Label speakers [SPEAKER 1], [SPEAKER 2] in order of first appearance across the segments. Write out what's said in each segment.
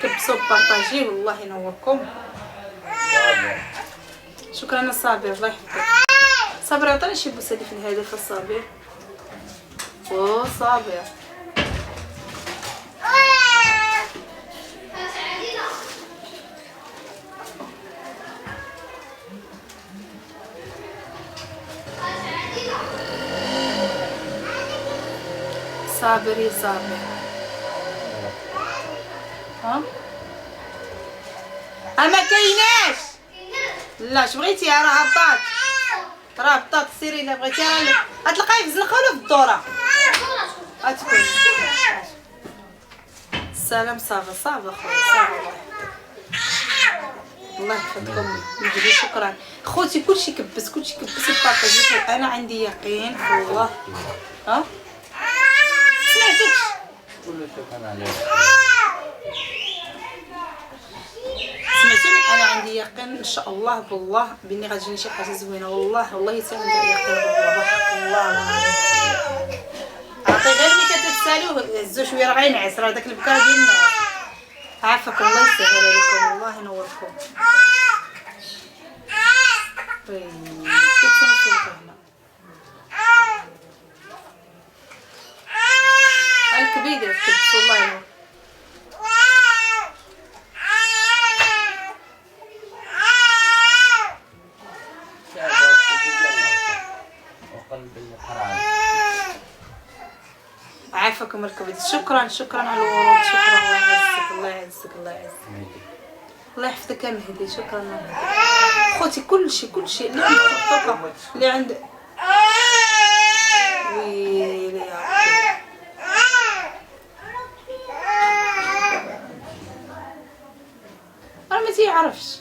[SPEAKER 1] كبسوا بارطاجيو والله ينوركم. شكرا صابر الله يحفظك. صابر عطيني شي بوسه في الهدف الصابر. او صابر صابر يا صابر. ها ما كايناش. لا اش بغيتي راه هبطات راه هبطات سيري الا بغيتي راه غتلقاي في الزنقه ولا في الدوره غتكون. السلام صافا صافا خويا صافا الله يحفظكم. نجري شكرا خوتي كلشي كبس كلشي كبس وبارطاجيو. انا عندي يقين في الله. ها سمعتكش سمعتوني. انا عندي يقين ان شاء الله بالله باني غتجيني شي حاجه زوينه. والله والله حتى عندي يقين بالله بحق الله العظيم. عطي غير ملي كتتسالوه هزو شويه راه غينعس راه داك البكا ديال الناس. عافاك الله يسهل عليكم الله ينوركم. كتسمعوا هنا الكبيده تكبسوا الله ينور. عافاكم الكبيده. شكرا شكرا على الورود. شكرا الله يعزك الله يعزك الله يعزك الله يحفظك يا مهدي. شكرا مهدي. خوتي كلشي كلشي اللي عند الطوطه اللي عند ويلي يا ربي. راه ما تيعرفش.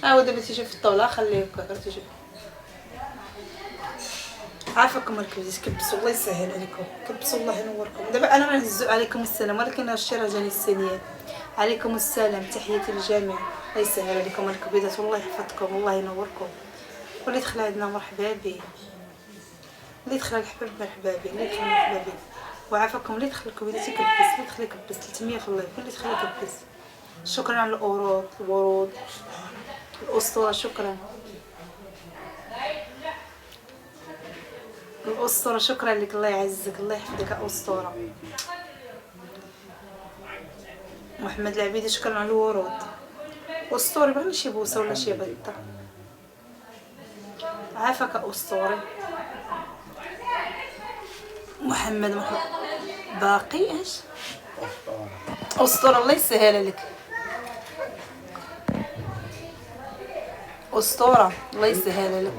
[SPEAKER 1] هو دابا تيجي في الطاوله خليه هكا تيجي. عافاكم الكبيده كبسوا الله يسهل عليكم. كبسوا الله ينوركم. دابا انا غنهزو عليكم السلام ولكن هادشي راه جاني السنيات. عليكم السلام تحياتي للجميع. الله يسهل عليكم الكبيدات والله يحفظكم والله ينوركم. واللي دخل عندنا مرحبا به. اللي دخل الحباب مرحبا به. اللي دخل مرحبا به. وعافاكم اللي دخل الكبيدات يكبس. اللي دخل يكبس 300 في اللايف. اللي دخل يكبس. شكرا على الورود الاسطوره. شكرا الاسطوره. شكرا لك الله يعزك الله يحفظك يا اسطوره. محمد العبيدي شكرا على الورود. اسطوري بغينا شي بوسه ولا شي بطه. عافاك اسطوري. محمد باقي ايش اسطوره الله يسهل عليك. اسطوره الله يسهل عليك.